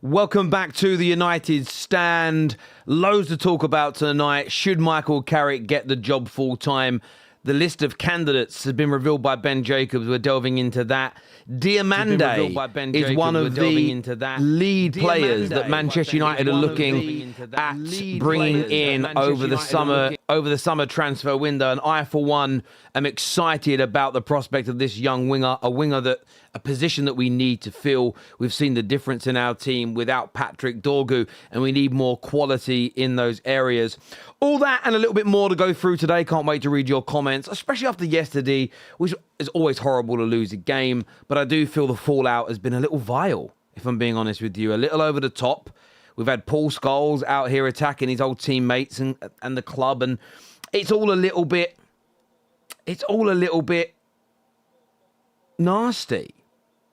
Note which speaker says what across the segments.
Speaker 1: Welcome back to the United Stand. Loads to talk about tonight. Should Michael Carrick get the job full-time? The list of candidates has been revealed by Ben Jacobs. We're delving into that. Diomande is one of the lead players that Manchester United are looking at bringing in over the summer transfer window. And I, for one, am excited about the prospect of this young winger, a position that we need to fill. We've seen the difference in our team without Patrick Dorgu, and we need more quality in those areas. All that and a little bit more to go through today. Can't wait to read your comments, especially after yesterday, which is always horrible to lose a game, but I do feel the fallout has been a little vile, if I'm being honest with you, a little over the top. We've had Paul Scholes out here attacking his old teammates and the club, and it's all a little bit nasty.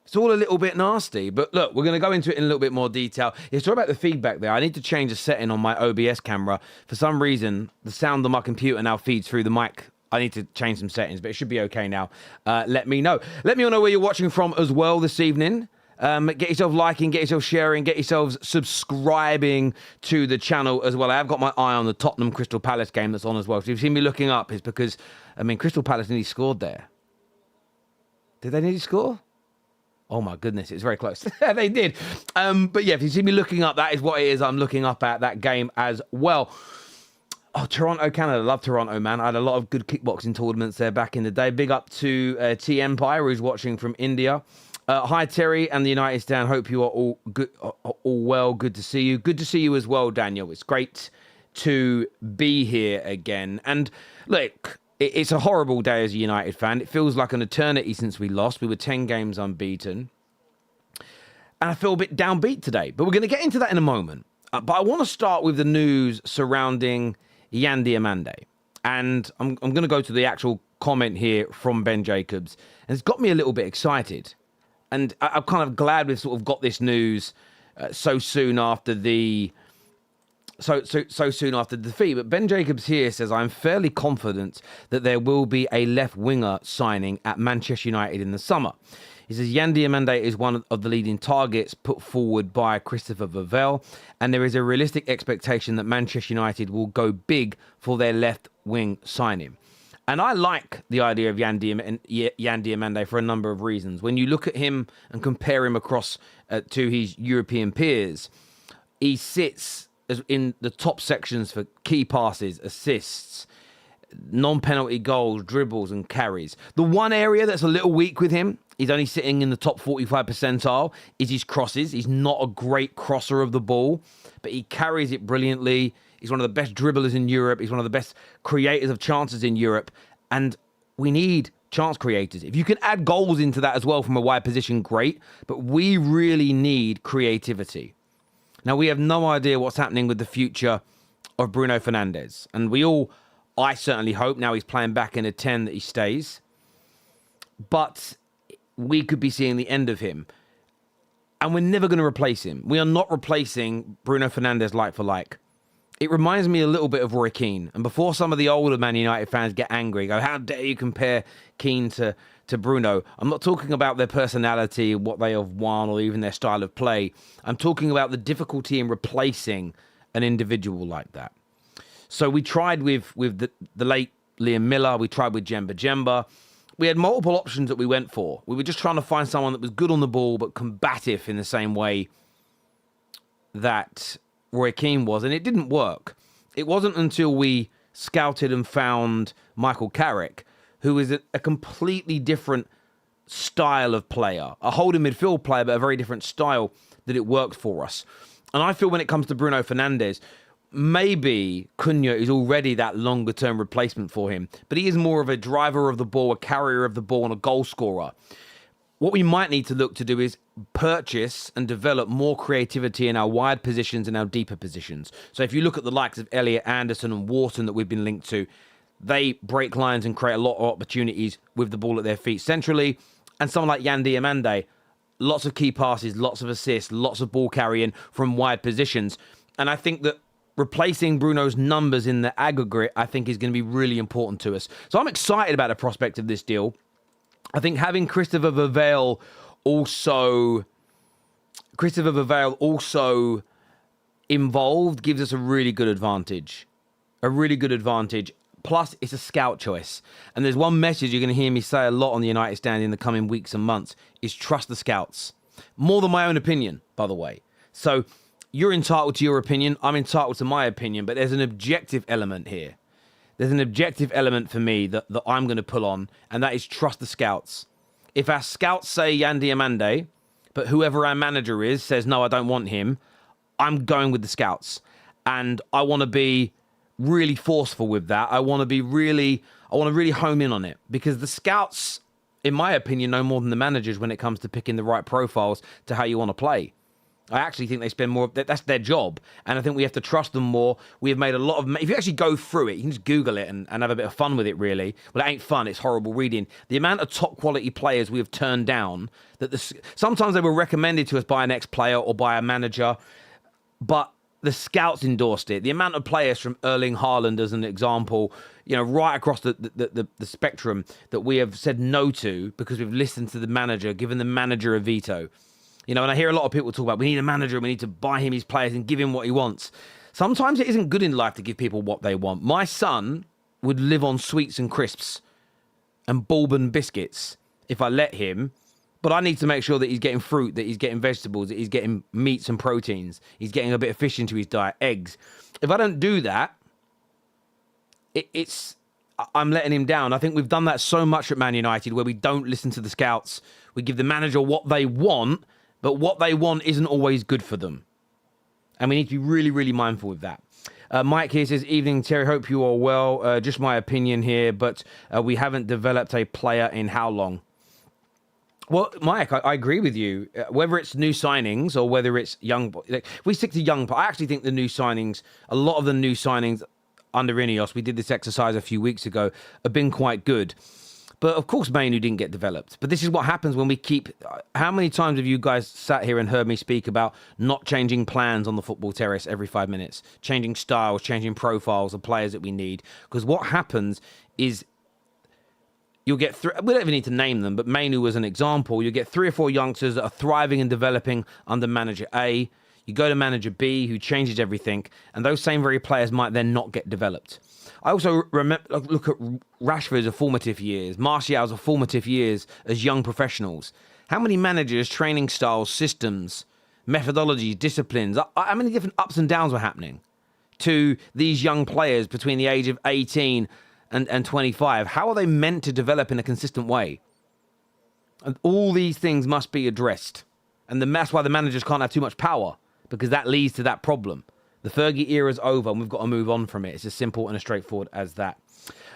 Speaker 1: It's all a little bit nasty, but look, we're going to go into it in a little bit more detail. Yeah, sorry about the feedback there. I need to change a setting on my OBS camera. For some reason, the sound of my computer now feeds through the mic. I need to change some settings, but it should be okay now. Let me know. Let me know where you're watching from as well this evening. Get yourself liking, get yourself sharing, get yourselves subscribing to the channel as well. I have got my eye on the Tottenham Crystal Palace game that's on as well. So if you've seen me looking up, it's because, Crystal Palace nearly scored there. Did they nearly score? Oh my goodness, it's very close. They did. But yeah, if you see me looking up, that is what it is I'm looking up at, that game as well. Oh, Toronto, Canada. Love Toronto, man. I had a lot of good kickboxing tournaments there back in the day. Big up to T Empire, who's watching from India. Hi, Terry and the United Stand. Hope you are all good, all well. Good to see you. Good to see you as well, Daniel. It's great to be here again. And look, it's a horrible day as a United fan. It feels like an eternity since we lost. We were 10 games unbeaten. And I feel a bit downbeat today. But we're going to get into that in a moment. But I want to start with the news surrounding Yan Diomande. And I'm going to go to the actual comment here from Ben Jacobs. And it's got me a little bit excited. And I'm kind of glad we've sort of got this news so soon after the... So soon after the defeat. But Ben Jacobs here says, I'm fairly confident that there will be a left winger signing at Manchester United in the summer. He says, Yan Diomande is one of the leading targets put forward by Christopher Vivell, and there is a realistic expectation that Manchester United will go big for their left wing signing. And I like the idea of Yan Diomande for a number of reasons. When you look at him and compare him across to his European peers, he sits in the top sections for key passes, assists, non-penalty goals, dribbles and carries. The one area that's a little weak with him, he's only sitting in the top 45 percentile, is his crosses. He's not a great crosser of the ball, but he carries it brilliantly. He's one of the best dribblers in Europe. He's one of the best creators of chances in Europe. And we need chance creators. If you can add goals into that as well from a wide position, great. But we really need creativity. Now, we have no idea what's happening with the future of Bruno Fernandes. And I certainly hope now he's playing back in a 10 that he stays. But we could be seeing the end of him. And we're never going to replace him. We are not replacing Bruno Fernandes like for like. It reminds me a little bit of Roy Keane. And before some of the older Man United fans get angry, go, how dare you compare Keane to Bruno? I'm not talking about their personality, what they have won, or even their style of play. I'm talking about the difficulty in replacing an individual like that. So we tried with the late Liam Miller. We tried with Jemba. We had multiple options that we went for. We were just trying to find someone that was good on the ball but combative in the same way that Roy Keane was, and it didn't work. It wasn't until we scouted and found Michael Carrick, who is a completely different style of player, a holding midfield player, but a very different style, that it worked for us. And I feel when it comes to Bruno Fernandes, maybe Cunha is already that longer-term replacement for him, but he is more of a driver of the ball, a carrier of the ball, and a goal scorer. What we might need to look to do is purchase and develop more creativity in our wide positions and our deeper positions. So if you look at the likes of Elliot Anderson and Wharton that we've been linked to, they break lines and create a lot of opportunities with the ball at their feet centrally. And someone like Yan Diomande, lots of key passes, lots of assists, lots of ball carrying from wide positions. And I think that replacing Bruno's numbers in the aggregate, I think, is going to be really important to us. So I'm excited about the prospect of this deal. I think having Christopher Vivell also Christopher Vivell also involved gives us a really good advantage. A really good advantage. Plus, it's a scout choice. And there's one message you're going to hear me say a lot on the United Stand in the coming weeks and months is trust the scouts. More than my own opinion, by the way. So you're entitled to your opinion. I'm entitled to my opinion. But there's an objective element here. There's an objective element for me that I'm going to pull on. And that is trust the scouts. If our scouts say Yan Diomande, but whoever our manager is says, no, I don't want him, I'm going with the scouts. And I want to be really forceful with that. I want to really home in on it, because the scouts, in my opinion, know more than the managers when it comes to picking the right profiles to how you want to play. I actually think they spend more, that's their job. And I think we have to trust them more. We have made a lot of, if you actually go through it, you can just Google it and have a bit of fun with it, really. Well, it ain't fun, it's horrible reading. The amount of top quality players we have turned down, sometimes they were recommended to us by an ex-player or by a manager, but the scouts endorsed it. The amount of players from Erling Haaland, as an example, right across the spectrum that we have said no to because we've listened to the manager, given the manager a veto. And I hear a lot of people talk about, we need a manager and we need to buy him his players and give him what he wants. Sometimes it isn't good in life to give people what they want. My son would live on sweets and crisps and bourbon biscuits if I let him. But I need to make sure that he's getting fruit, that he's getting vegetables, that he's getting meats and proteins. He's getting a bit of fish into his diet, eggs. If I don't do that, I'm letting him down. I think we've done that so much at Man United, where we don't listen to the scouts. We give the manager what they want, but what they want isn't always good for them. And we need to be really, really mindful of that. Mike here says, evening, Terry, hope you are well. Just my opinion here, but we haven't developed a player in how long? Well, Mike, I agree with you. Whether it's new signings or whether it's young, we stick to young. I actually think the new signings, a lot of the new signings under INEOS, we did this exercise a few weeks ago, have been quite good. But of course, Mainu didn't get developed. But this is what happens when we keep. How many times have you guys sat here and heard me speak about not changing plans on the football terrace every 5 minutes, changing styles, changing profiles of players that we need? Because what happens is, you'll get we don't even need to name them, but Mainu as an example, you get 3 or 4 youngsters that are thriving and developing under manager A. You go to manager B, who changes everything, and those same very players might then not get developed. I also look at Rashford's formative years, Martial's formative years as young professionals. How many managers, training styles, systems, methodologies, disciplines, how many different ups and downs were happening to these young players between the age of 18 and 25? How are they meant to develop in a consistent way? And all these things must be addressed. And that's why the managers can't have too much power, because that leads to that problem. The Fergie era is over and we've got to move on from it. It's as simple and as straightforward as that.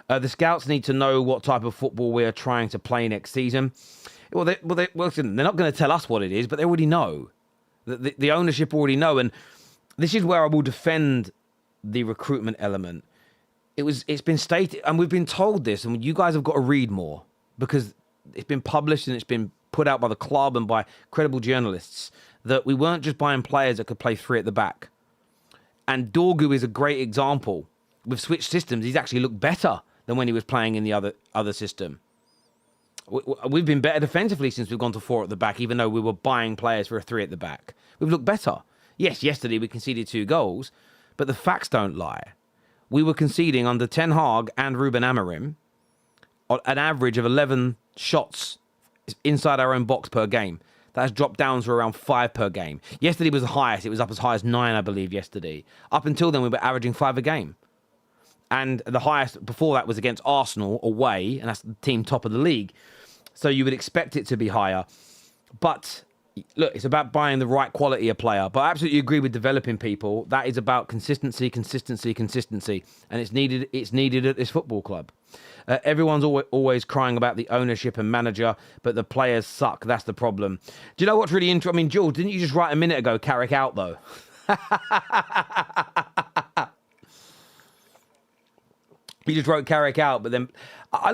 Speaker 1: The scouts need to know what type of football we are trying to play next season. Well, they're not going to tell us what it is, but they already know. The ownership already know. And this is where I will defend the recruitment element. It's been stated, and we've been told this, and you guys have got to read more, because it's been published and it's been put out by the club and by credible journalists, that we weren't just buying players that could play 3 at the back. And Dorgu is a great example. We've switched systems. He's actually looked better than when he was playing in the other system. We've been better defensively since we've gone to 4 at the back, even though we were buying players for a 3 at the back. We've looked better. Yes, yesterday we conceded 2 goals, but the facts don't lie. We were conceding under Ten Hag and Ruben Amorim an average of 11 shots inside our own box per game. That has dropped down to around 5 per game. Yesterday was the highest. It was up as high as 9, I believe, yesterday. Up until then, we were averaging 5 a game. And the highest before that was against Arsenal away, and that's the team top of the league. So you would expect it to be higher. But look, it's about buying the right quality of player. But I absolutely agree with developing people. That is about consistency. And it's needed at this football club. Everyone's always crying about the ownership and manager, but the players suck. That's the problem. Do you know what's really interesting? I mean, Jules, didn't you just write a minute ago, Carrick out, though? You just wrote Carrick out, but then...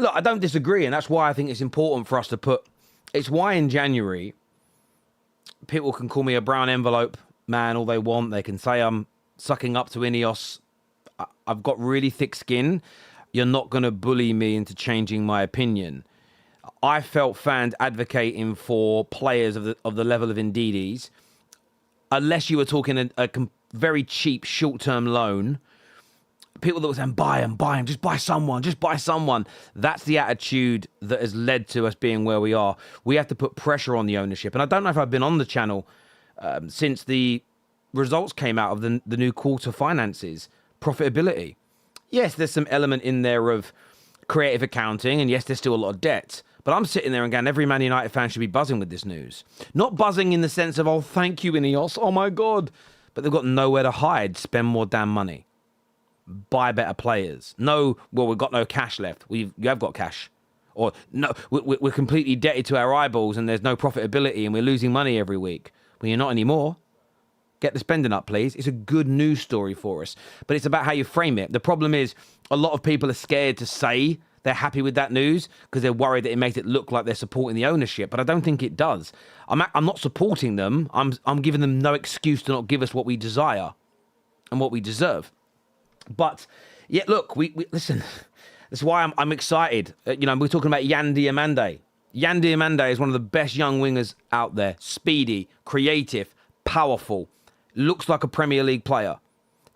Speaker 1: Look, I don't disagree, and that's why I think it's important for us to put... It's why in January, people can call me a brown envelope man all they want. They can say I'm sucking up to INEOS. I've got really thick skin. You're not going to bully me into changing my opinion. I felt fans advocating for players of the level of Ndidi's unless you were talking a very cheap short-term loan, people that were saying, buy him, just buy someone. That's the attitude that has led to us being where we are. We have to put pressure on the ownership. And I don't know if I've been on the channel since the results came out of the new quarter finances, profitability. Yes, there's some element in there of creative accounting, and yes, there's still a lot of debt. But I'm sitting there and going, every Man United fan should be buzzing with this news. Not buzzing in the sense of, oh, thank you, INEOS, oh my God. But they've got nowhere to hide. Spend more damn money. Buy better players. No, well, we've got no cash left. You have got cash. Or no, we're completely indebted to our eyeballs and there's no profitability and we're losing money every week. Well, you're not anymore. Get the spending up, please. It's a good news story for us. But it's about how you frame it. The problem is a lot of people are scared to say they're happy with that news because they're worried that it makes it look like they're supporting the ownership. But I don't think it does. I'm not supporting them. I'm giving them no excuse to not give us what we desire and what we deserve. But yeah, look, we listen. That's why I'm excited. We're talking about Yan Diomande. Yan Diomande is one of the best young wingers out there. Speedy, creative, powerful. Looks like a Premier League player.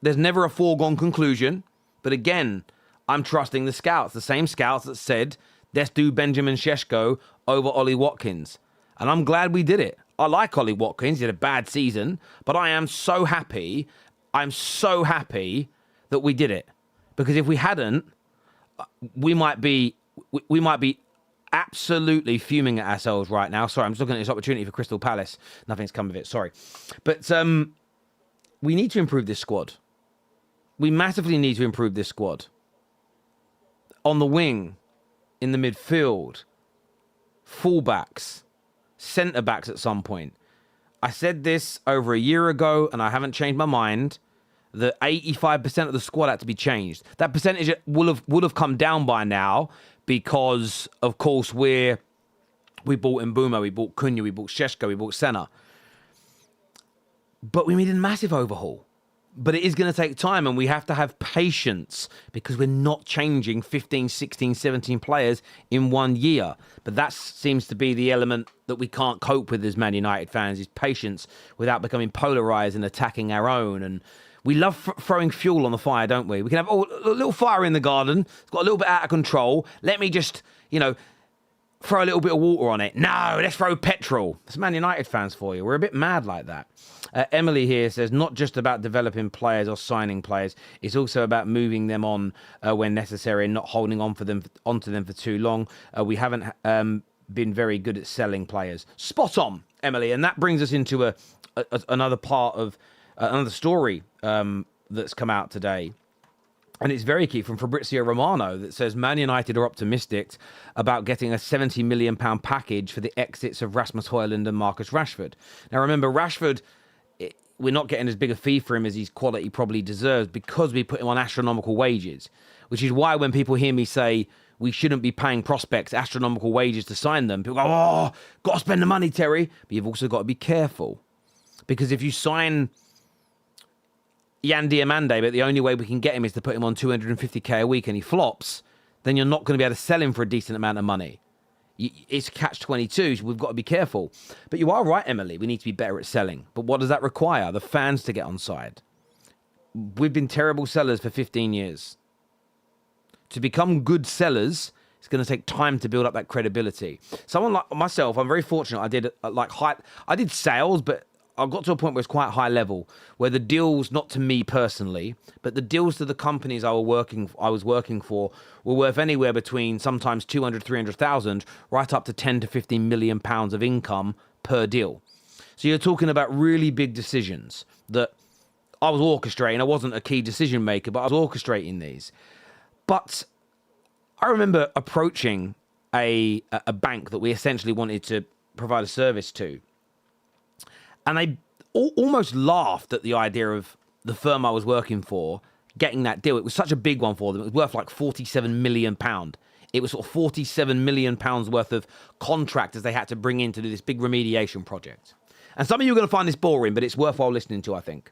Speaker 1: There's never a foregone conclusion. But again, I'm trusting the scouts. The same scouts that said, let's do Benjamin Šeško over Ollie Watkins. And I'm glad we did it. I like Ollie Watkins. He had a bad season. But I am so happy. I'm so happy that we did it. Because if we hadn't, we might be absolutely fuming at ourselves right now. Sorry, I'm just looking at this opportunity for Crystal Palace. Nothing's come of it, sorry. But we need to improve this squad. We massively need to improve this squad. On the wing, in the midfield, fullbacks, centre-backs at some point. I said this over a year ago, and I haven't changed my mind, that 85% of the squad had to be changed. That percentage would have come down by now because, of course, we bought Mbuma, we bought Cunha, we bought Šeško, we bought Senna. But we needed a massive overhaul. But it is going to take time, and we have to have patience because we're not changing 15, 16, 17 players in 1 year. But that seems to be the element that we can't cope with as Man United fans, is patience without becoming polarised and attacking our own. And we love throwing fuel on the fire, don't we? We can have a little fire in the garden. It's got a little bit out of control. Let me just, throw a little bit of water on it. No, let's throw petrol. That's Man United fans for you. We're a bit mad like that. Emily here says, not just about developing players or signing players. It's also about moving them on when necessary and not holding onto them for too long. We haven't been very good at selling players. Spot on, Emily. And that brings us into another part of another story that's come out today. And it's very key from Fabrizio Romano that says Man United are optimistic about getting a £70 million package for the exits of Rasmus Højlund and Marcus Rashford. Now, remember, Rashford, we're not getting as big a fee for him as his quality probably deserves because we put him on astronomical wages, which is why when people hear me say we shouldn't be paying prospects astronomical wages to sign them, people go, oh, got to spend the money, Terry. But you've also got to be careful because if you sign Yan Diomande, but the only way we can get him is to put him on 250k a week and he flops, then you're not going to be able to sell him for a decent amount of money. It's catch-22, so we've got to be careful. But you are right, Emily, we need to be better at selling. But what does that require? The fans to get on side. We've been terrible sellers for 15 years. To become good sellers, it's going to take time to build up that credibility. Someone like myself, I'm very fortunate. I did sales, but I got to a point where it's quite high level, where the deals, not to me personally, but the deals to the companies I was working for were worth anywhere between sometimes 200, 300,000, right up to 10 to 15 million pounds of income per deal. So you're talking about really big decisions that I was orchestrating. I wasn't a key decision maker, but I was orchestrating these. But I remember approaching a bank that we essentially wanted to provide a service to. And they almost laughed at the idea of the firm I was working for getting that deal. It was such a big one for them. It was worth like £47 million. It was sort of £47 million worth of contractors they had to bring in to do this big remediation project. And some of you are going to find this boring, but it's worthwhile listening to, I think.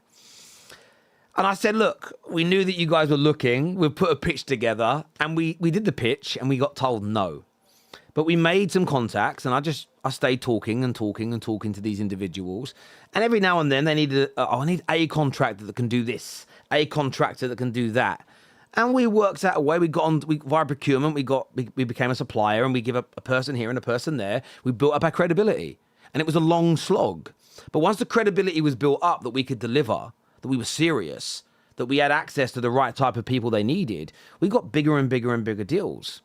Speaker 1: And I said, look, we knew that you guys were looking. We put a pitch together and we did the pitch and we got told no. But we made some contacts and I stayed talking and talking and talking to these individuals. And every now and then they needed, I need a contractor that can do this, a contractor that can do that. And we worked out a way. We got on via procurement. We became a supplier, and we give a person here and a person there. We built up our credibility, and it was a long slog. But once the credibility was built up that we could deliver, that we were serious, that we had access to the right type of people they needed, we got bigger and bigger and bigger deals.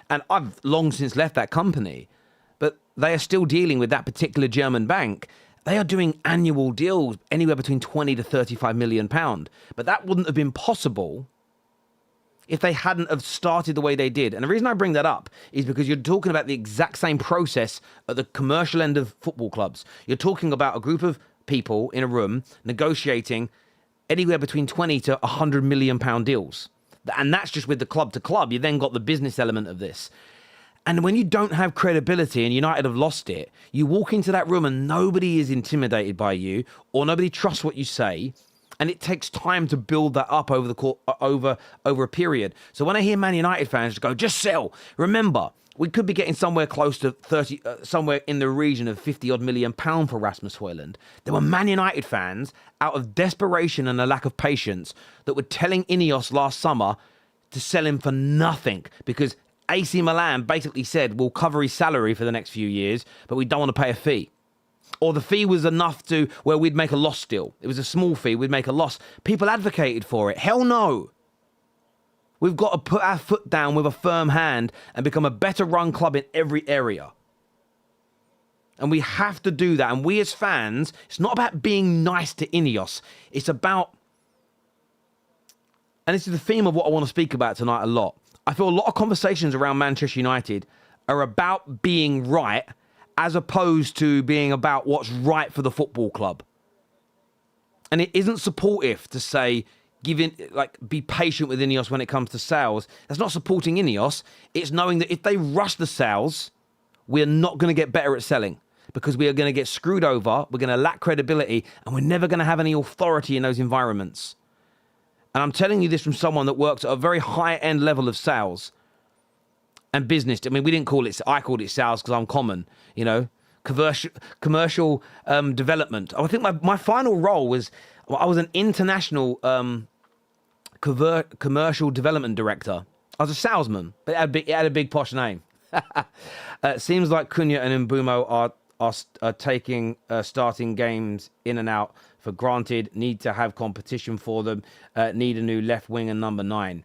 Speaker 1: And I've long since left that company, but they are still dealing with that particular German bank. They are doing annual deals anywhere between 20 to 35 million pound. But that wouldn't have been possible if they hadn't have started the way they did. And the reason I bring that up is because you're talking about the exact same process at the commercial end of football clubs. You're talking about a group of people in a room negotiating anywhere between 20 to 100 million pound deals. And that's just with the club to club. You then got the business element of this. And when you don't have credibility, and United have lost it, you walk into that room and nobody is intimidated by you, or nobody trusts what you say. And it takes time to build that up over a period. So when I hear Man United fans go, just sell, remember, we could be getting somewhere close to 30, somewhere in the region of 50 odd million pound for Rasmus Højlund. There were Man United fans, out of desperation and a lack of patience, that were telling INEOS last summer to sell him for nothing, because AC Milan basically said, we'll cover his salary for the next few years, but we don't want to pay a fee. Or the fee was enough to where we'd make a loss still. It was a small fee, we'd make a loss. People advocated for it. Hell no. We've got to put our foot down with a firm hand and become a better run club in every area. And we have to do that. And we as fans, it's not about being nice to INEOS. It's about, and this is the theme of what I want to speak about tonight a lot. I feel a lot of conversations around Manchester United are about being right, as opposed to being about what's right for the football club. And it isn't supportive to say, be patient with INEOS when it comes to sales. That's not supporting INEOS. It's knowing that if they rush the sales, we're not going to get better at selling, because we are going to get screwed over. We're going to lack credibility, and we're never going to have any authority in those environments. And I'm telling you this from someone that works at a very high-end level of sales and business. I mean, I called it sales because I'm common, commercial development. I think my final role was, I was an international commercial development director. I was a salesman, but it had a big posh name. It seems like Cunha and Mbeumo are taking starting games in and out for granted, need to have competition for them, need a new left wing and number 9.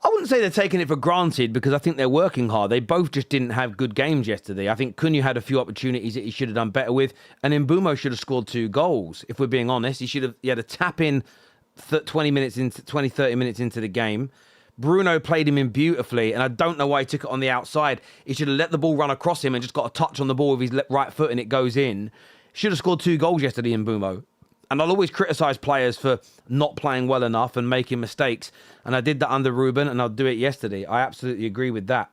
Speaker 1: I wouldn't say they're taking it for granted, because I think they're working hard. They both just didn't have good games yesterday. I think Cunha had a few opportunities that he should have done better with, and Mbeumo should have scored 2 goals, if we're being honest. He had a tap in 30 minutes into the game. Bruno played him in beautifully, and I don't know why he took it on the outside. He should have let the ball run across him and just got a touch on the ball with his right foot and it goes in. Should have scored 2 goals yesterday in Mbeumo. And I'll always criticise players for not playing well enough and making mistakes. And I did that under Ruben, and I'll do it yesterday. I absolutely agree with that.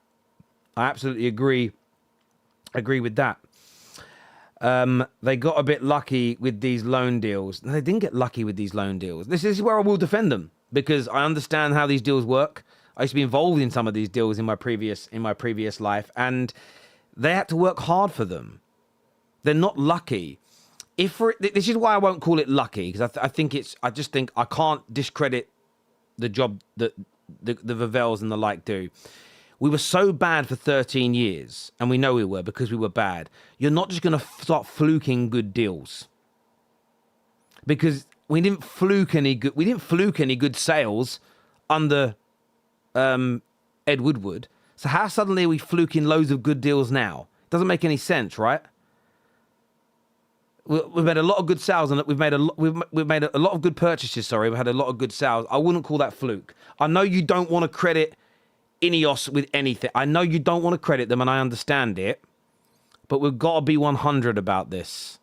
Speaker 1: I absolutely agree with that. They got a bit lucky with these loan deals. No, they didn't get lucky with these loan deals. This is where I will defend them, because I understand how these deals work. I used to be involved in some of these deals in my previous life, and they had to work hard for them. They're not lucky. This is why I won't call it lucky, because I just think I can't discredit the job that the Vivells and the like do. We were so bad for 13 years, and we know we were, because we were bad. You're not just going to start fluking good deals, because we didn't fluke any good sales under Ed Woodward. So how suddenly are we fluking loads of good deals now? Doesn't make any sense, right? We've made a lot of good sales, and we've made a lot of good purchases. Sorry, we've had a lot of good sales. I wouldn't call that fluke. I know you don't want to credit INEOS with anything. I know you don't want to credit them, and I understand it. But we've got to be 100 about this.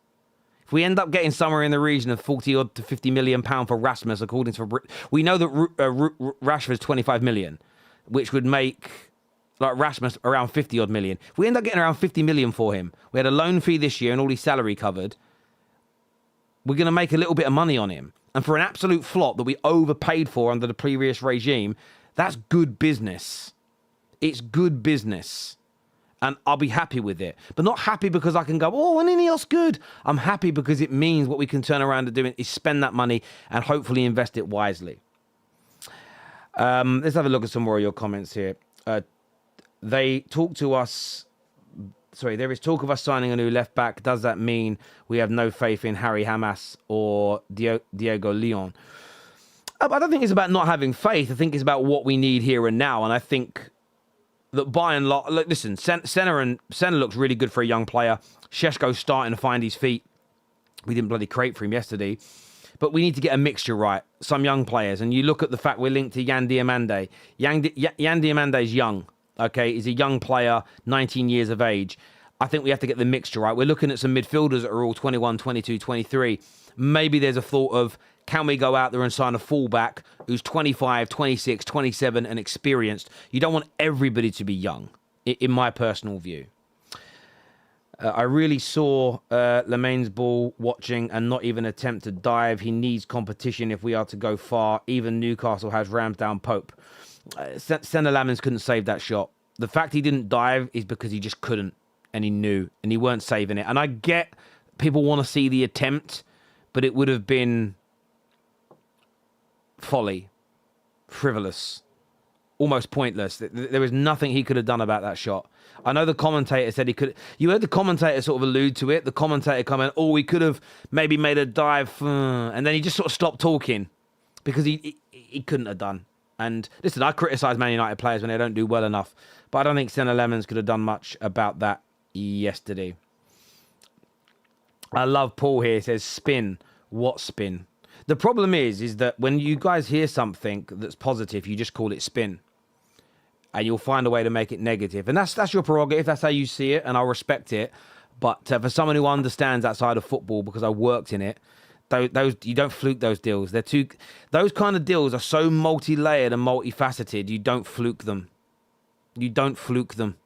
Speaker 1: If we end up getting somewhere in the region of 40 odd to 50 million pound for Rasmus, according to we know that Rashford's 25 million, which would make like Rasmus around 50 odd million. If we end up getting around 50 million for him, we had a loan fee this year and all his salary covered, we're going to make a little bit of money on him. And for an absolute flop that we overpaid for under the previous regime, that's good business. It's good business. And I'll be happy with it. But not happy because I can go, oh, an INEOS good. I'm happy because it means what we can turn around and do is spend that money and hopefully invest it wisely. Let's have a look at some more of your comments here. They talk to us. Sorry, there is talk of us signing a new left back. Does that mean we have no faith in Harry Hamas or Diego Leon? I don't think it's about not having faith. I think it's about what we need here and now. And I think that by and large, look, listen, Senna looks really good for a young player. Šeško's starting to find his feet. We didn't bloody create for him yesterday. But we need to get a mixture right. Some young players. And you look at the fact we're linked to Yan Diomande. Yan Diomande is young. Okay, he's a young player, 19 years of age. I think we have to get the mixture right. We're looking at some midfielders that are all 21, 22, 23. Maybe there's a thought of, can we go out there and sign a fullback who's 25, 26, 27 and experienced? You don't want everybody to be young, in my personal view. I really saw Lemaine's ball watching and not even attempt to dive. He needs competition if we are to go far. Even Newcastle has Ramsdale Pope. Senna Lamens couldn't save that shot. The fact he didn't dive is because he just couldn't, and he knew, and he weren't saving it. And I get people want to see the attempt, but it would have been folly, frivolous, almost pointless. There was nothing he could have done about that shot. I know the commentator said he could. You heard the commentator sort of allude to it. The commentator comment, oh, we could have maybe made a dive, and then he just sort of stopped talking because he couldn't have done. And listen, I criticise Man United players when they don't do well enough, but I don't think Senna Lemons could have done much about that yesterday. I love Paul here. He says, spin. What spin? The problem is that when you guys hear something that's positive, you just call it spin. And you'll find a way to make it negative. And that's your prerogative. That's how you see it, and I'll respect it. But for someone who understands that side of football, because I worked in it, those you don't fluke those deals. Those kind of deals are so multi-layered and multifaceted. You don't fluke them. You don't fluke them.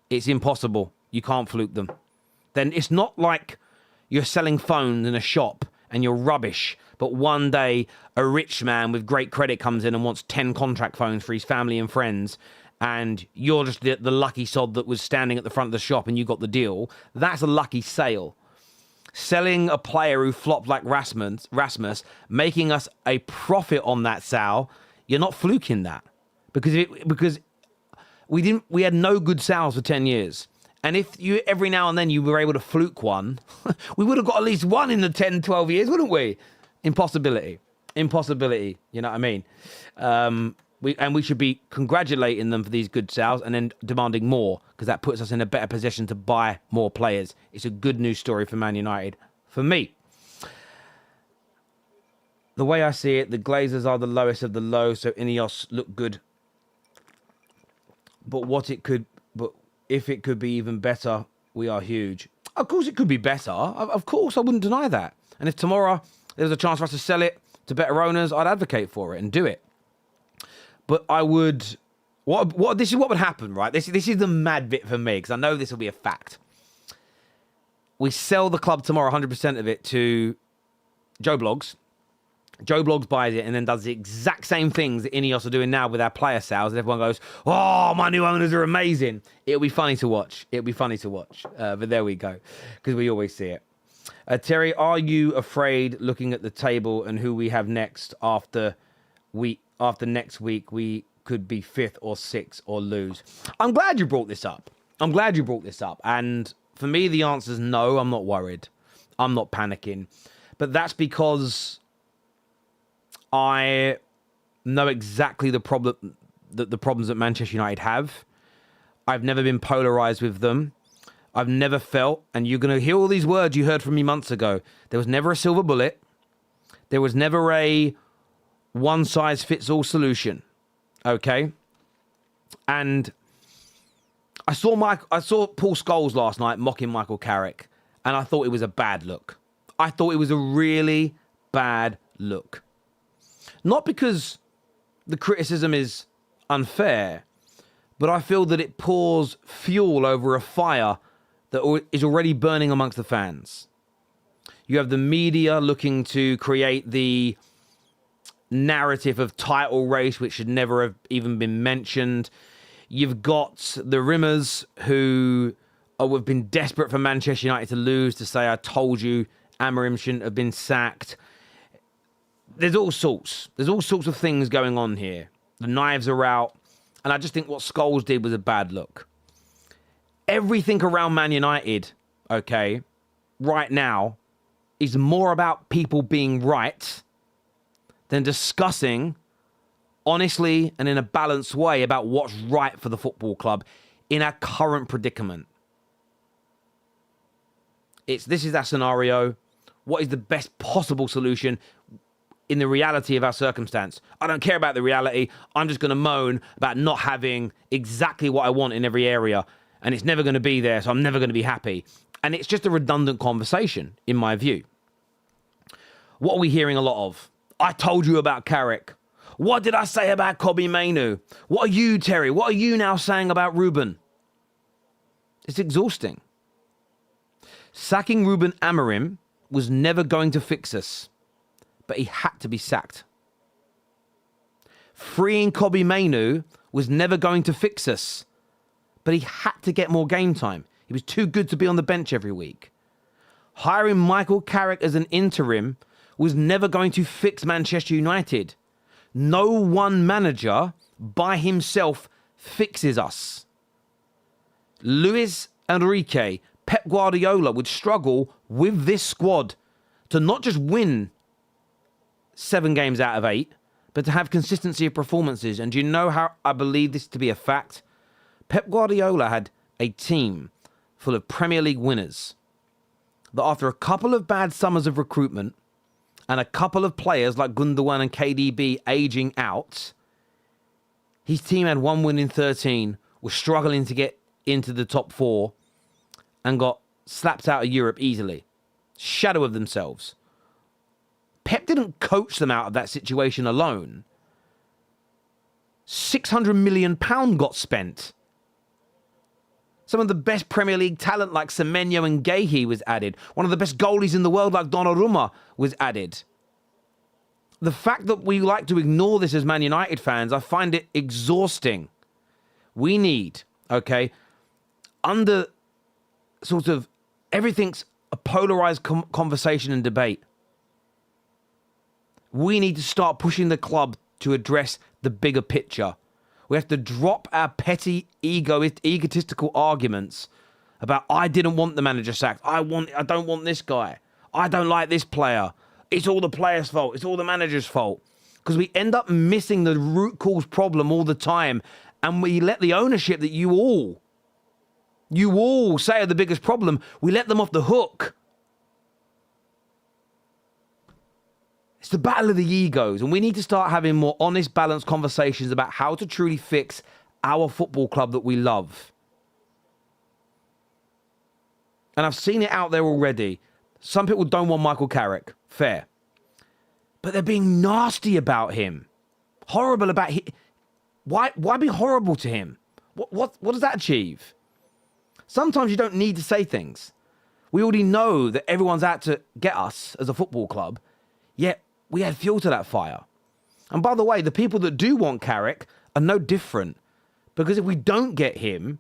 Speaker 1: It's impossible. You can't fluke them. Then it's not like you're selling phones in a shop and you're rubbish, but one day a rich man with great credit comes in and wants 10 contract phones for his family and friends, and you're just the lucky sod that was standing at the front of the shop and you got the deal. That's a lucky sale. Selling a player who flopped like Rasmus, making us a profit on that sale, you're not fluking that. Because we had no good sales for 10 years. And if you every now and then you were able to fluke one, we would have got at least one in the 10, 12 years, wouldn't we? Impossibility. You know what I mean? We should be congratulating them for these good sales and then demanding more, because that puts us in a better position to buy more players. It's a good news story for Man United. For me, the way I see it, the Glazers are the lowest of the low, so INEOS look good. But if it could be even better, we are huge. Of course it could be better. Of course, I wouldn't deny that. And if tomorrow there's a chance for us to sell it to better owners, I'd advocate for it and do it. But I would... This is what would happen, right? This is the mad bit for me, because I know this will be a fact. We sell the club tomorrow, 100% of it, to Joe Bloggs. Joe Bloggs buys it and then does the exact same things that INEOS are doing now with our player sales. And everyone goes, oh, my new owners are amazing. It'll be funny to watch. But there we go, because we always see it. Terry, are you afraid, looking at the table and who we have next, after next week, we could be 5th or 6th or lose? I'm glad you brought this up. And for me, the answer is no, I'm not worried. I'm not panicking. But that's because I know exactly the problems that Manchester United have. I've never been polarised with them. I've never felt, and you're going to hear all these words you heard from me months ago, there was never a silver bullet. There was never a one-size-fits-all solution. Okay? And I saw Paul Scholes last night mocking Michael Carrick, and I thought it was a bad look. I thought it was a really bad look. Not because the criticism is unfair, but I feel that it pours fuel over a fire that is already burning amongst the fans. You have the media looking to create the narrative of title race, which should never have even been mentioned. You've got the Rimmers who have been desperate for Manchester United to lose, to say, I told you Amorim shouldn't have been sacked. There's all sorts. There's all sorts of things going on here. The knives are out. And I just think what Scholes did was a bad look. Everything around Man United, okay, right now, is more about people being right than discussing honestly and in a balanced way about what's right for the football club in our current predicament. This is our scenario. What is the best possible solution in the reality of our circumstance? I don't care about the reality. I'm just going to moan about not having exactly what I want in every area. And it's never going to be there, so I'm never going to be happy. And it's just a redundant conversation, in my view. What are we hearing a lot of? I told you about Carrick. What did I say about Kobbie Mainoo? What are you, Terry? What are you now saying about Ruben? It's exhausting. Sacking Ruben Amorim was never going to fix us, but he had to be sacked. Freeing Kobbie Mainoo was never going to fix us, but he had to get more game time. He was too good to be on the bench every week. Hiring Michael Carrick as an interim was never going to fix Manchester United. No one manager by himself fixes us. Luis Enrique, Pep Guardiola would struggle with this squad to not just win 7 games out of 8, but to have consistency of performances. And do you know how I believe this to be a fact? Pep Guardiola had a team full of Premier League winners that after a couple of bad summers of recruitment and a couple of players like Gundogan and KDB aging out, his team had 1 win in 13, was struggling to get into the top 4 and got slapped out of Europe easily. Shadow of themselves. Pep didn't coach them out of that situation alone. £600 million got spent. Some of the best Premier League talent like Semenyo and Guehi was added. One of the best goalies in the world like Donnarumma was added. The fact that we like to ignore this as Man United fans, I find it exhausting. We need, okay, under sort of everything's a polarized conversation and debate. We need to start pushing the club to address the bigger picture. We have to drop our petty, egotistical arguments about, I didn't want the manager sacked. I don't want this guy. I don't like this player. It's all the player's fault. It's all the manager's fault. Because we end up missing the root cause problem all the time. And we let the ownership that you all say are the biggest problem, we let them off the hook. It's the battle of the egos, and we need to start having more honest, balanced conversations about how to truly fix our football club that we love. And I've seen it out there already. Some people don't want Michael Carrick. Fair. But they're being nasty about him. Horrible about him. Why be horrible to him? What does that achieve? Sometimes you don't need to say things. We already know that everyone's out to get us as a football club, yet we add fuel to that fire. And by the way, the people that do want Carrick are no different. Because if we don't get him,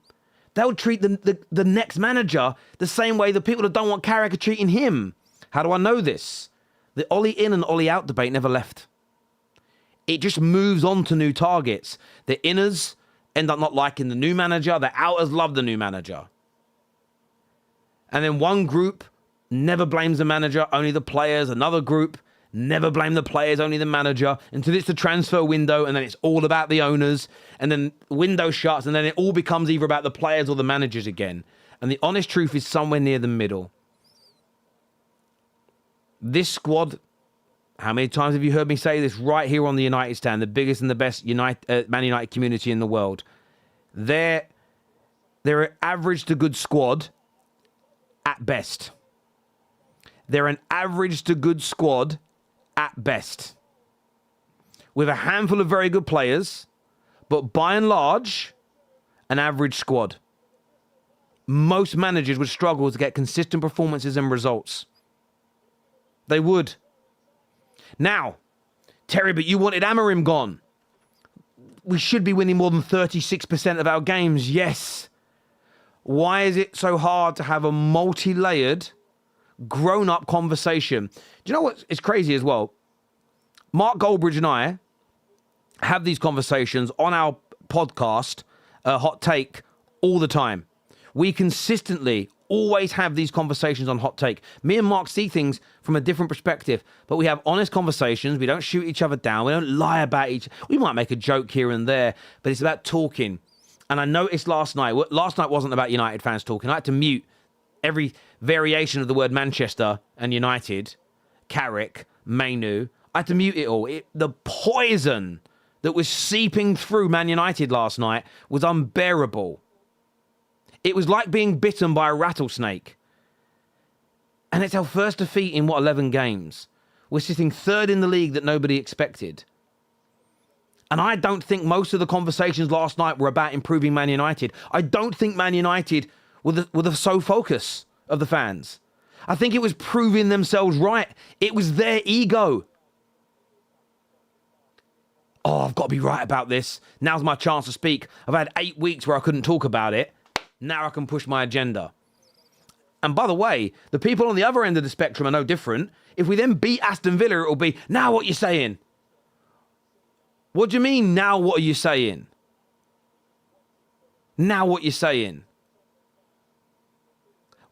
Speaker 1: they'll treat the next manager the same way the people that don't want Carrick are treating him. How do I know this? The Ollie in and Ollie out debate never left. It just moves on to new targets. The inners end up not liking the new manager. The outers love the new manager. And then one group never blames the manager, only the players. Another group never blame the players, only the manager, until it's the transfer window, and then it's all about the owners, and then the window shuts, and then it all becomes either about the players or the managers again. And the honest truth is somewhere near the middle. This squad, how many times have you heard me say this right here on the United Stand, the biggest and the best Man United community in the world? They're an average to good squad at best. They're an average to good squad at best, with a handful of very good players, but by and large, an average squad. Most managers would struggle to get consistent performances and results. They would. Now, Terry, but you wanted Amorim gone. we should be winning more than 36% of our games. Yes. Why is it so hard to have a multi-layered, grown-up conversation? Do you know what? It's crazy as well. Mark Goldbridge and I have these conversations on our podcast, Hot Take, all the time. We consistently always have these conversations on Hot Take. Me and Mark see things from a different perspective, but we have honest conversations. We don't shoot each other down. We don't lie about we might make a joke here and there, but it's about talking. And I noticed last night wasn't about United fans talking. I had to mute every variation of the word Manchester and United, Carrick, Mainu. I had to mute it all. The poison that was seeping through Man United last night was unbearable. It was like being bitten by a rattlesnake. And it's our first defeat in, 11 games. We're sitting third in the league that nobody expected. And I don't think most of the conversations last night were about improving Man United. I don't think Man United were the sole focus of the fans. I think it was proving themselves right. It was their ego. Oh, I've got to be right about this. Now's my chance to speak. I've had 8 weeks where I couldn't talk about it. Now I can push my agenda. And by the way, the people on the other end of the spectrum are no different. If we then beat Aston Villa, it'll be, now what you saying? What do you mean, now what are you saying? Now what you saying?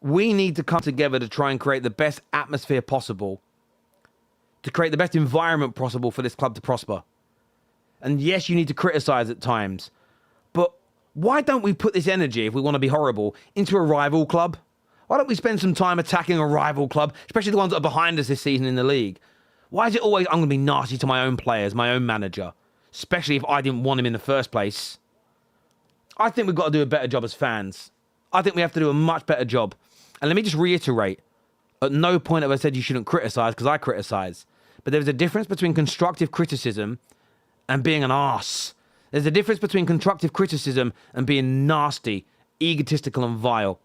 Speaker 1: We need to come together to try and create the best atmosphere possible, to create the best environment possible for this club to prosper. And yes, you need to criticize at times, but why don't we put this energy, if we want to be horrible, into a rival club? Why don't we spend some time attacking a rival club, especially the ones that are behind us this season in the league? Why is it always, I'm going to be nasty to my own players, my own manager, especially if I didn't want him in the first place? I think we've got to do a better job as fans. I think we have to do a much better job. And let me just reiterate, at no point have I said you shouldn't criticize, because I criticize. But there's a difference between constructive criticism and being an arse. There's a difference between constructive criticism and being nasty, egotistical and vile.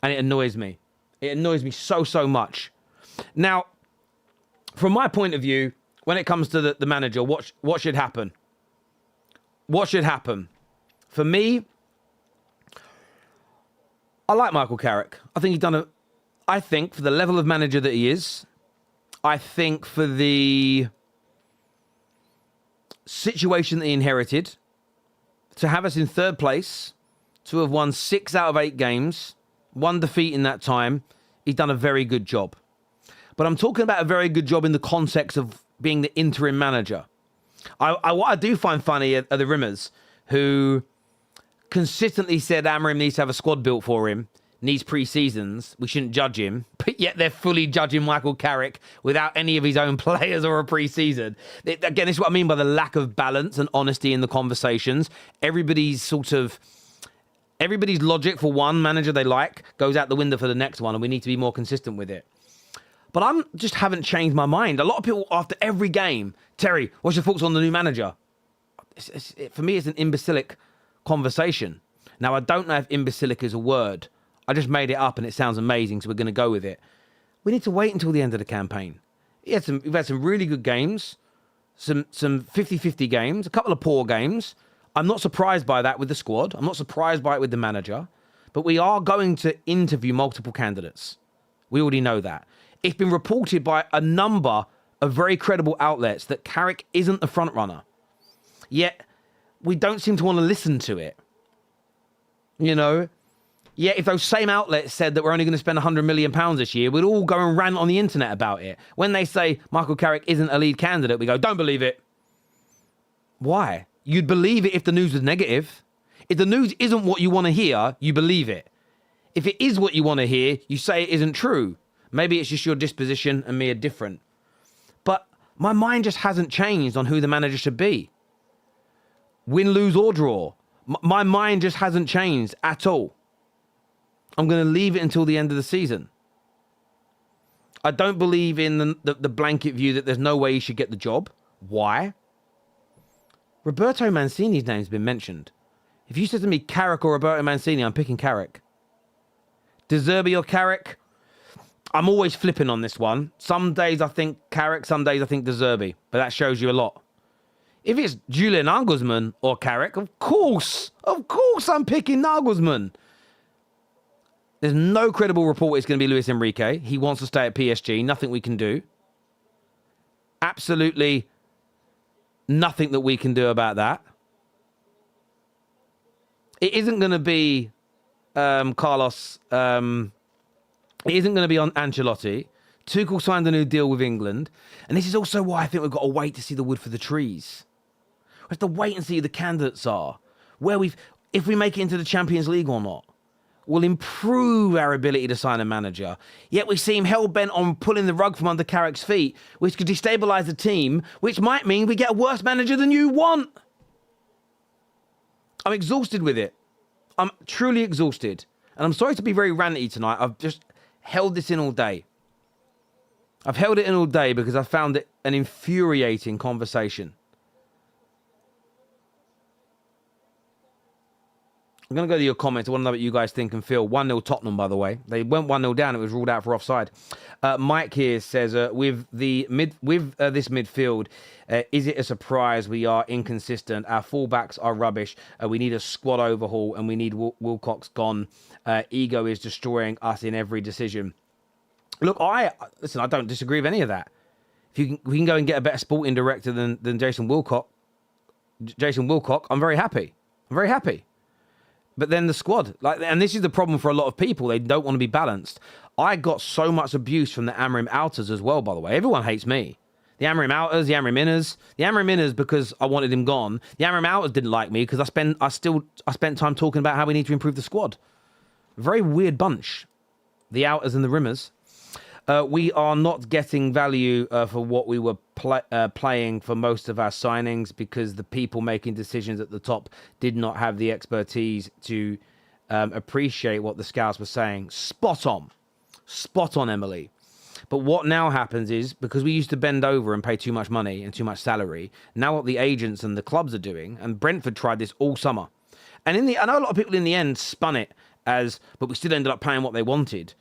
Speaker 1: And it annoys me. It annoys me so, so much. Now, from my point of view, when it comes to the manager, what should happen? What should happen? For me, I like Michael Carrick. I think I think for the level of manager that he is, I think for the situation that he inherited, to have us in third place, to have won 6 out of 8 games, 1 defeat in that time, he's done a very good job. But I'm talking about a very good job in the context of being the interim manager. What I do find funny are the Rimmers, who consistently said Amorim needs to have a squad built for him, needs pre-seasons, we shouldn't judge him, but yet they're fully judging Michael Carrick without any of his own players or a pre-season. Again, this is what I mean by the lack of balance and honesty in the conversations. Everybody's logic for one manager they like goes out the window for the next one, and we need to be more consistent with it. But I just haven't changed my mind. A lot of people after every game, Terry, what's your thoughts on the new manager? For me, it's an imbecilic conversation. Now, I don't know if imbecilic is a word. I just made it up and it sounds amazing, so we're going to go with it. We need to wait until the end of the campaign. We've had some really good games, some 50-50 games, a couple of poor games. I'm not surprised by that with the squad. I'm not surprised by it with the manager. But we are going to interview multiple candidates. We already know that. It's been reported by a number of very credible outlets that Carrick isn't the front runner. Yet, we don't seem to want to listen to it. You know? Yet, if those same outlets said that we're only going to spend £100 million this year, we'd all go and rant on the internet about it. When they say Michael Carrick isn't a lead candidate, we go, don't believe it. Why? You'd believe it if the news was negative. If the news isn't what you want to hear, you believe it. If it is what you want to hear, you say it isn't true. Maybe it's just your disposition and me are different. But my mind just hasn't changed on who the manager should be. Win, lose or draw. My mind just hasn't changed at all. I'm going to leave it until the end of the season. I don't believe in the blanket view that there's no way he should get the job. Why? Roberto Mancini's name's been mentioned. If you said to me Carrick or Roberto Mancini, I'm picking Carrick. De Zerbi or Carrick? I'm always flipping on this one. Some days I think Carrick, some days I think De Zerbi. But that shows you a lot. If it's Julian Nagelsmann or Carrick, of course I'm picking Nagelsmann. There's no credible report it's going to be Luis Enrique. He wants to stay at PSG. Nothing we can do. Absolutely nothing that we can do about that. It isn't going to be Carlos. It isn't going to be on Ancelotti. Tuchel signed a new deal with England. And this is also why I think we've got to wait to see the wood for the trees. We have to wait and see who the candidates are. If we make it into the Champions League or not. Will improve our ability to sign a manager. Yet we seem hell-bent on pulling the rug from under Carrick's feet, which could destabilise the team, which might mean we get a worse manager than you want. I'm exhausted with it. I'm truly exhausted. And I'm sorry to be very ranty tonight. I've just held this in all day. I've held it in all day because I found it an infuriating conversation. I'm going to go to your comments. I want to know what you guys think and feel. 1-0 Tottenham, by the way. They went 1-0 down. It was ruled out for offside. Mike here says, with this midfield, is it a surprise we are inconsistent? Our fullbacks are rubbish. We need a squad overhaul and we need Wilcox gone. Ego is destroying us in every decision. Look, I don't disagree with any of that. If we can go and get a better sporting director than Jason Wilcock, I'm very happy. But then the squad, and this is the problem for a lot of people. They don't want to be balanced. I got so much abuse from the Amrim Outers as well, by the way. Everyone hates me. The Amrim Outers, the Amrim Inners. The Amrim Inners because I wanted him gone. The Amrim Outers didn't like me because I spent time talking about how we need to improve the squad. Very weird bunch. The Outers and the Rimmers. We are not getting value for what we were playing for most of our signings because the people making decisions at the top did not have the expertise to appreciate what the scouts were saying. Spot on, Emily. But what now happens is, because we used to bend over and pay too much money and too much salary, now what the agents and the clubs are doing, and Brentford tried this all summer. And I know a lot of people in the end spun it as, but we still ended up paying what they wanted.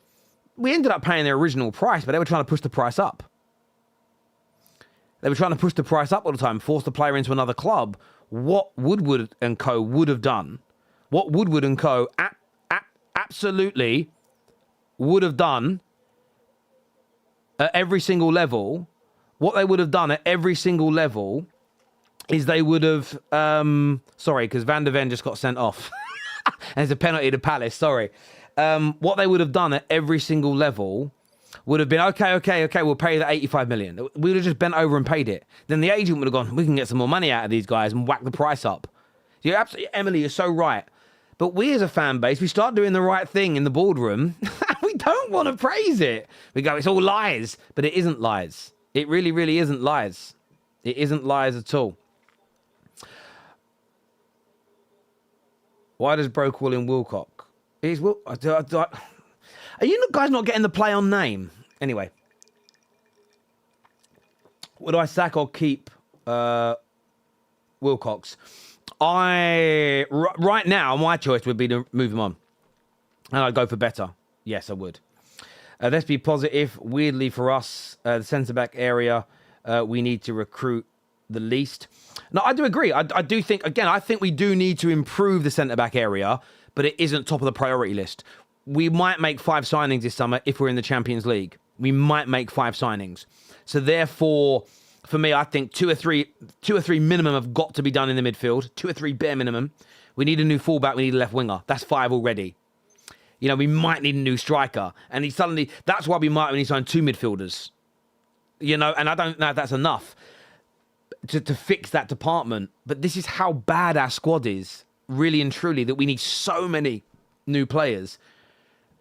Speaker 1: We ended up paying their original price, but they were trying to push the price up. They were trying to push the price up all the time, force the player into another club. What Woodward and Co. would have done, what Woodward and Co. absolutely would have done at every single level, what they would have done at every single level is they would have, sorry, because Van der Ven just got sent off. And it's a penalty to Palace, sorry. What they would have done at every single level would have been, okay, we'll pay the 85 million. We would have just bent over and paid it. Then the agent would have gone, we can get some more money out of these guys and whack the price up. Emily, you're so right. But we as a fan base, we start doing the right thing in the boardroom. We don't want to praise it. We go, it's all lies. But it isn't lies. It really, really isn't lies. It isn't lies at all. Why does Bro call him Wilcock? Are you guys not getting the play on name? Anyway. Would I sack or keep Wilcox? Right now, my choice would be to move him on. And I'd go for better. Yes, I would. Let's be positive. Weirdly for us, the centre-back area, we need to recruit the least. No, I do agree. I do think, again, I think we do need to improve the centre-back area, but it isn't top of the priority list. We might make 5 signings this summer if we're in the Champions League. We might make 5 signings. So therefore, for me, I think two or three minimum have got to be done in the midfield. 2 or 3 bare minimum. We need a new fullback. We need a left winger. That's 5 already. You know, we might need a new striker. And that's why we might only sign 2 midfielders. You know, and I don't know if that's enough to fix that department. But this is how bad our squad is. Really and truly, that we need so many new players.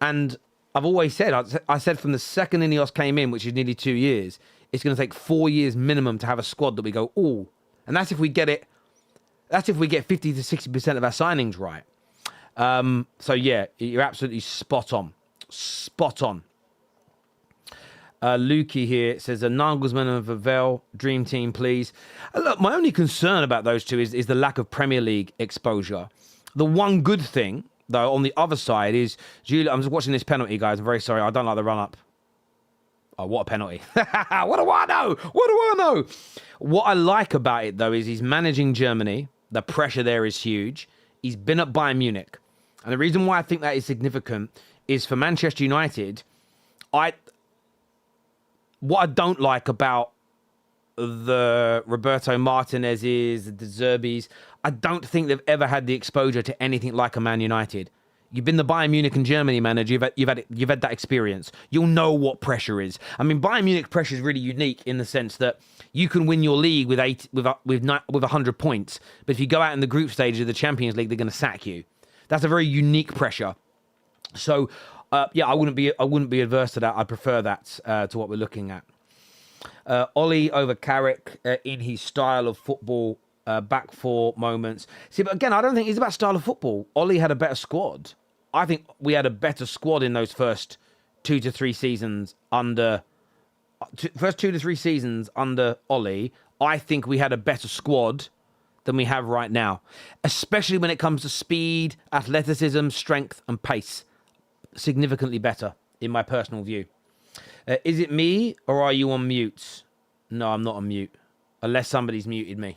Speaker 1: And I've always said, I said from the second INEOS came in, which is nearly 2 years, it's going to take 4 years minimum to have a squad that we go, oh, and that's if we get it. That's if we get 50 to 60% of our signings right. So yeah, you're absolutely spot on. Spot on. Lukey here says, Nagelsmann and Vivell, dream team, please. Look, my only concern about those two is the lack of Premier League exposure. The one good thing, though, on the other side is, I'm just watching this penalty, guys. I'm very sorry. I don't like the run-up. Oh, what a penalty. What do I know? What do I know? What I like about it, though, is he's managing Germany. The pressure there is huge. He's been at Bayern Munich. And the reason why I think that is significant is for Manchester United, what I don't like about the Roberto Martinez's, the De Zerbis, I don't think they've ever had the exposure to anything like a Man United. You've been the Bayern Munich and Germany manager. You've had that experience. You'll know what pressure is. I mean, Bayern Munich pressure is really unique in the sense that you can win your league with 100 points, but if you go out in the group stage of the Champions League, they're going to sack you. That's a very unique pressure. So, yeah, I wouldn't be adverse to that. I prefer that to what we're looking at. Ollie over Carrick in his style of football. Back four moments. See, but again, I don't think it's about style of football. Ollie had a better squad. I think we had a better squad in those first 2 to 3 seasons under... First 2 to 3 seasons under Ollie, I think we had a better squad than we have right now. Especially when it comes to speed, athleticism, strength, and pace. Significantly better, in my personal view. Is it me, or are you on mute? No, I'm not on mute. Unless somebody's muted me.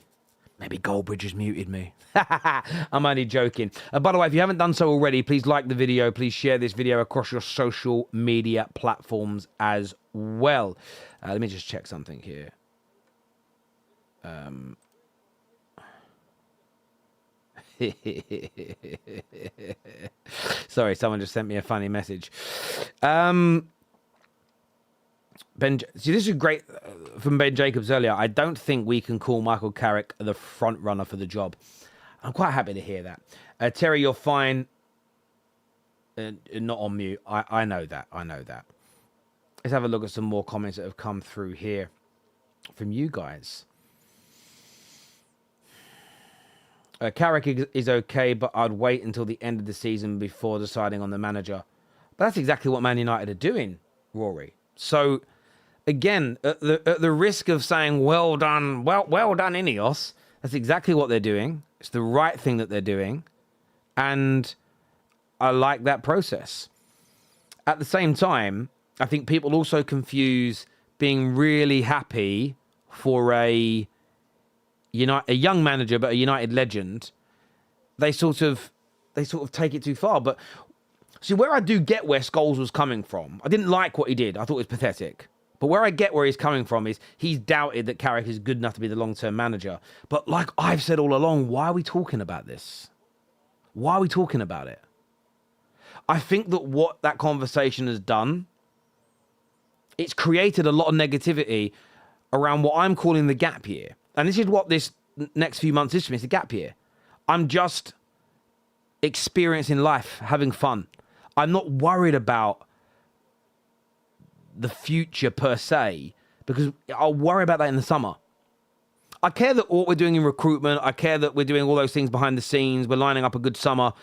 Speaker 1: Maybe Goldbridge has muted me. I'm only joking. By the way, if you haven't done so already, please like the video. Please share this video across your social media platforms as well. Let me just check something here. Sorry, someone just sent me a funny message. See, this is great from Ben Jacobs earlier. I don't think we can call Michael Carrick the front runner for the job. I'm quite happy to hear that. Terry, you're fine. Not on mute. I know that. I know that. Let's have a look at some more comments that have come through here from you guys. Carrick is okay, but I'd wait until the end of the season before deciding on the manager. But that's exactly what Man United are doing, Rory. So... Again, at the risk of saying, well done, well done, INEOS, that's exactly what they're doing. It's the right thing that they're doing. And I like that process. At the same time, I think people also confuse being really happy for a young manager, but a United legend. They sort of take it too far. But see, where I do get where Scholes was coming from, I didn't like what he did. I thought it was pathetic. But where I get where he's coming from is he's doubted that Carrick is good enough to be the long-term manager. But like I've said all along, why are we talking about this? Why are we talking about it? I think that what that conversation has done, it's created a lot of negativity around what I'm calling the gap year. And this is what this next few months is for me. It's a gap year. I'm just experiencing life, having fun. I'm not worried about the future per se, because I'll worry about that in the summer. I care that what we're doing in recruitment, I care that we're doing all those things behind the scenes, we're lining up a good summer,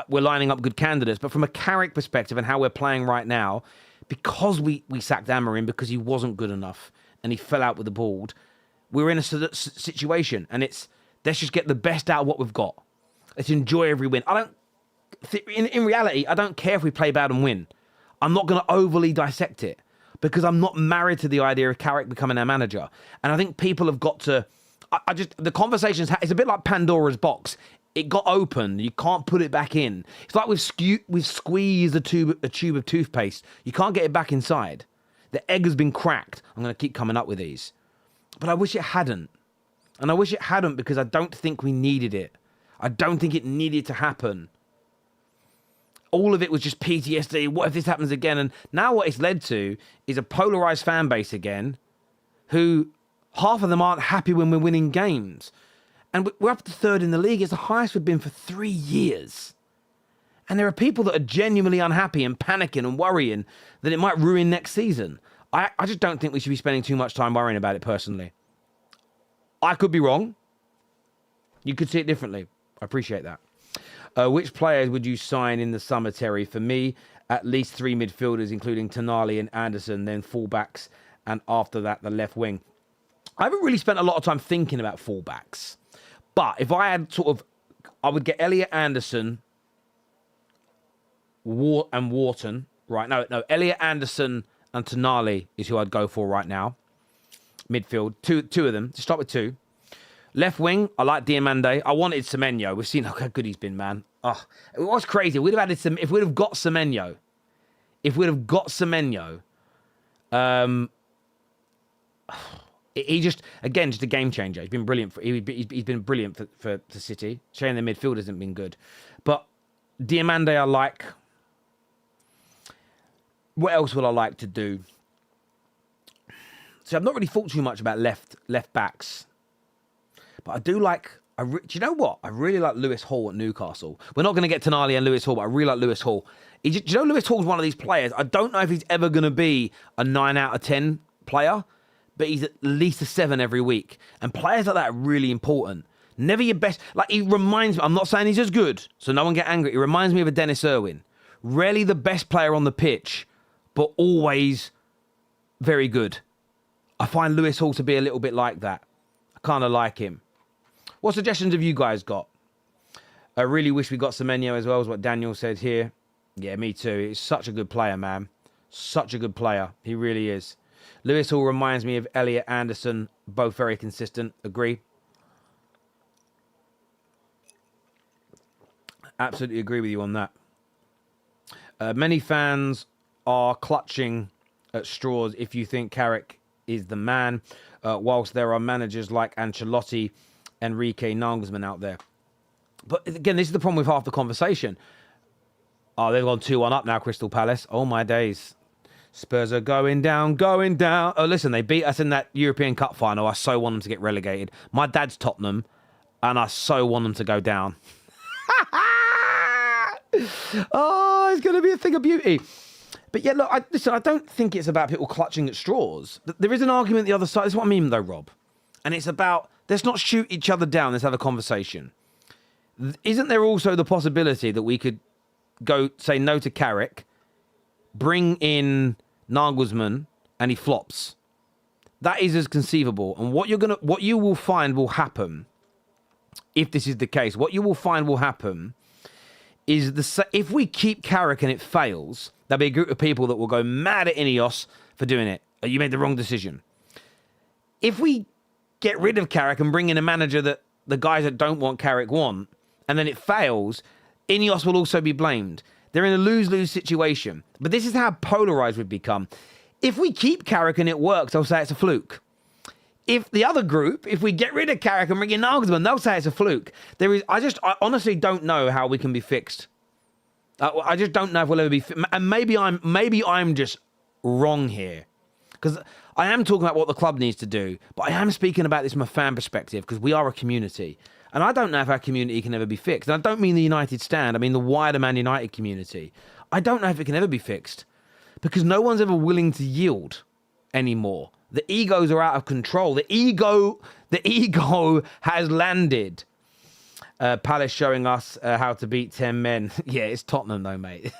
Speaker 1: we're lining up good candidates, but from a Carrick perspective and how we're playing right now, because we sacked Amorim because he wasn't good enough and he fell out with the board, we're in a situation, and let's just get the best out of what we've got. Let's enjoy every win. In reality, I don't care if we play bad and win. I'm not going to overly dissect it, because I'm not married to the idea of Carrick becoming our manager. And I think people have got to... the conversations... It's a bit like Pandora's box. It got open. You can't put it back in. It's like we've squeezed a tube of toothpaste. You can't get it back inside. The egg has been cracked. I'm going to keep coming up with these. But I wish it hadn't. And I wish it hadn't, because I don't think we needed it. I don't think it needed to happen. All of it was just PTSD. What if this happens again? And now what it's led to is a polarized fan base again, who half of them aren't happy when we're winning games. And we're up to third in the league. It's the highest we've been for 3 years. And there are people that are genuinely unhappy and panicking and worrying that it might ruin next season. I just don't think we should be spending too much time worrying about it personally. I could be wrong. You could see it differently. I appreciate that. Which players would you sign in the summer, Terry? For me, at least 3 midfielders, including Tonali and Anderson, then fullbacks, and after that, the left wing. I haven't really spent a lot of time thinking about fullbacks. But if I had I would get Elliot Anderson and Wharton. Right, no, Elliot Anderson and Tonali is who I'd go for right now. Midfield, two of them. To start with two. Left wing, I like Diomande. I wanted Semenyo. We've seen how good he's been, man. Oh, it was crazy. We'd have added some. If we'd have got Semenyo, he just a game changer. He's been brilliant. He's been brilliant for City. Shame the midfield hasn't been good, but Diomande I like. What else would I like to do? So I've not really thought too much about left backs, but I do like. Do you know what? I really like Lewis Hall at Newcastle. We're not going to get Tonali and Lewis Hall, but I really like Lewis Hall. Do you know Lewis Hall's one of these players? I don't know if he's ever going to be a 9 out of 10 player, but he's at least a 7 every week. And players like that are really important. Never your best. Like, he reminds me, I'm not saying he's as good, so no one get angry. He reminds me of a Dennis Irwin. Rarely the best player on the pitch, but always very good. I find Lewis Hall to be a little bit like that. I kind of like him. What suggestions have you guys got? I really wish we got Semenyo as well, is what Daniel said here. Yeah, me too. He's such a good player, man. Such a good player. He really is. Lewis Hall reminds me of Elliot Anderson. Both very consistent. Agree. Absolutely agree with you on that. Many fans are clutching at straws if you think Carrick is the man, whilst there are managers like Ancelotti, Enrique, Nagelsmann out there. But again, this is the problem with half the conversation. Oh, they've gone 2-1 up now, Crystal Palace. Oh, my days. Spurs are going down, going down. Oh, listen, they beat us in that European Cup final. I so want them to get relegated. My dad's Tottenham, and I so want them to go down. Oh, it's going to be a thing of beauty. But yeah, look, listen, I don't think it's about people clutching at straws. There is an argument the other side. That's what I mean, though, Rob. And it's about, let's not shoot each other down. Let's have a conversation. Isn't there also the possibility that we could go say no to Carrick, bring in Nagelsmann, and he flops? That is as conceivable. And what you will find will happen, if this is the case, what you will find will happen is if we keep Carrick and it fails, there'll be a group of people that will go mad at INEOS for doing it. You made the wrong decision. If we get rid of Carrick and bring in a manager that the guys that don't want Carrick want, and then it fails, INEOS will also be blamed. They're in a lose-lose situation. But this is how polarized we've become. If we keep Carrick and it works, they'll say it's a fluke. If the other group, if we get rid of Carrick and bring in Nagelsmann, they'll say it's a fluke. I honestly don't know how we can be fixed. I just don't know if we'll ever be. And maybe I'm just wrong here, because I am talking about what the club needs to do, but I am speaking about this from a fan perspective, because we are a community, and I don't know if our community can ever be fixed. And I don't mean the United stand. I mean the wider Man United community. I don't know if it can ever be fixed, because no one's ever willing to yield anymore. The egos are out of control. The ego has landed. Palace showing us how to beat 10 men. Yeah, it's Tottenham though, mate.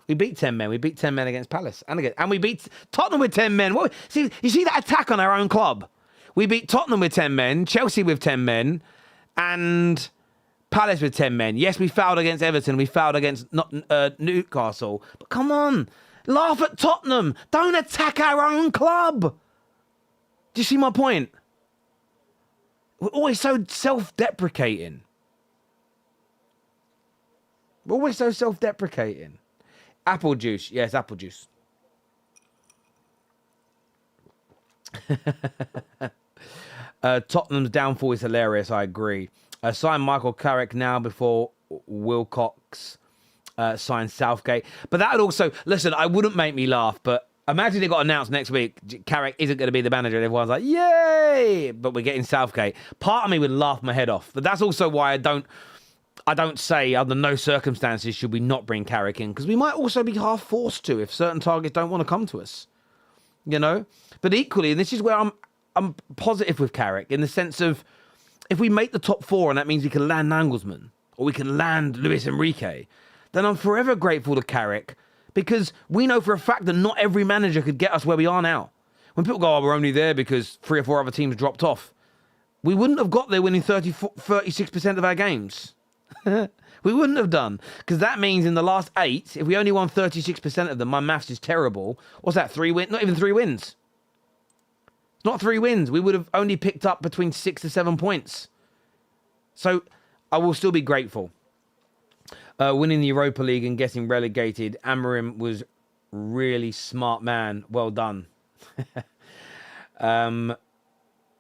Speaker 1: We beat 10 men. We beat 10 men against Palace. And we beat Tottenham with 10 men. You see that attack on our own club? We beat Tottenham with 10 men, Chelsea with 10 men, and Palace with 10 men. Yes, we fouled against Everton. We fouled against Newcastle. But come on. Laugh at Tottenham. Don't attack our own club. Do you see my point? We're always so self-deprecating. We're always so self-deprecating. Apple juice. Yes, apple juice. Tottenham's downfall is hilarious. I agree. Sign Michael Carrick now before Wilcox sign Southgate. But that would also, listen, I wouldn't make me laugh, but imagine it got announced next week, Carrick isn't going to be the manager, and everyone's like, yay, but we're getting Southgate. Part of me would laugh my head off. But that's also why I don't say under no circumstances should we not bring Carrick in, because we might also be half forced to if certain targets don't want to come to us. You know? But equally, and this is where I'm positive with Carrick, in the sense of, if we make the top 4 and that means we can land Nagelsmann, or we can land Luis Enrique, then I'm forever grateful to Carrick, because we know for a fact that not every manager could get us where we are now. When people go, oh, we're only there because 3 or 4 other teams dropped off, we wouldn't have got there winning 36% of our games. We wouldn't have done. Because that means in the last 8, if we only won 36% of them, my maths is terrible. What's that, 3 wins? Not even 3 wins. It's not 3 wins. We would have only picked up between 6 to 7 points. So I will still be grateful. Winning the Europa League and getting relegated, Amorim was really smart man. Well done.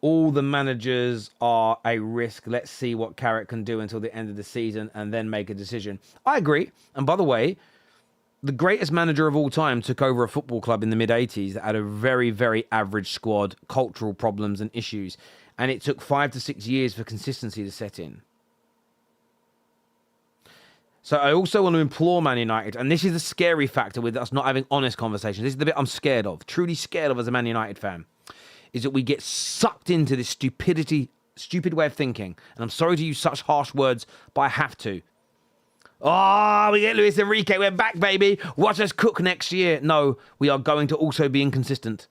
Speaker 1: All the managers are a risk. Let's see what Carrick can do until the end of the season and then make a decision. I agree. And by the way, the greatest manager of all time took over a football club in the mid-80s that had a very, very average squad, cultural problems and issues. And it took 5 to 6 years for consistency to set in. So I also want to implore Man United, and this is the scary factor with us not having honest conversations. This is the bit I'm scared of, truly scared of as a Man United fan, is that we get sucked into this stupid way of thinking. And I'm sorry to use such harsh words, but I have to. Oh, we get Luis Enrique. We're back, baby. Watch us cook next year. No, we are going to also be inconsistent.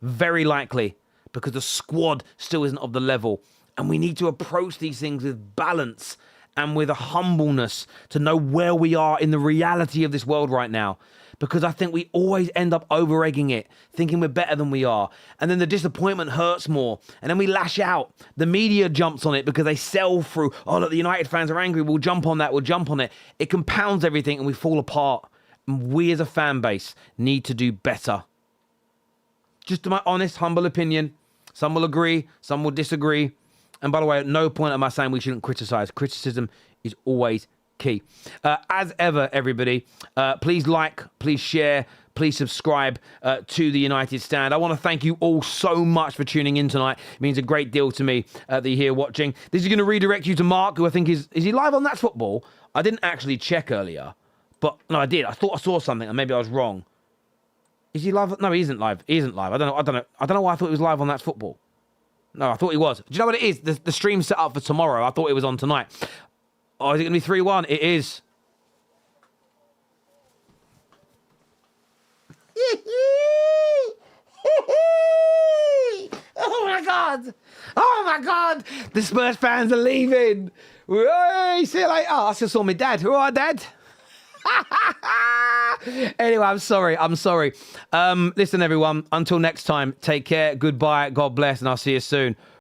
Speaker 1: Very likely, because the squad still isn't of the level. And we need to approach these things with balance and with a humbleness to know where we are in the reality of this world right now. Because I think we always end up over-egging it, thinking we're better than we are. And then the disappointment hurts more. And then we lash out. The media jumps on it because they sell through, oh, look, the United fans are angry. We'll jump on that. We'll jump on it. It compounds everything and we fall apart. And we as a fan base need to do better. Just my honest, humble opinion. Some will agree. Some will disagree. And by the way, at no point am I saying we shouldn't criticize. Criticism is always key. As ever, everybody, please like, please share, please subscribe to the United Stand. I want to thank you all so much for tuning in tonight. It means a great deal to me that you're here watching. This is going to redirect you to Mark, who I think is he live on That's Football? I didn't actually check earlier, but no, I did. I thought I saw something, and maybe I was wrong. Is he live? No, he isn't live. He isn't live. I don't know why I thought he was live on That's Football. No, I thought he was. Do you know what it is? The stream's set up for tomorrow. I thought it was on tonight. Oh, is it going to be 3-1? It is. Oh, my God. Oh, my God. The Spurs fans are leaving. Hey, see you later. Oh, I just saw my dad. All right, Dad? Anyway, I'm sorry. Listen, everyone. Until next time, take care. Goodbye. God bless. And I'll see you soon.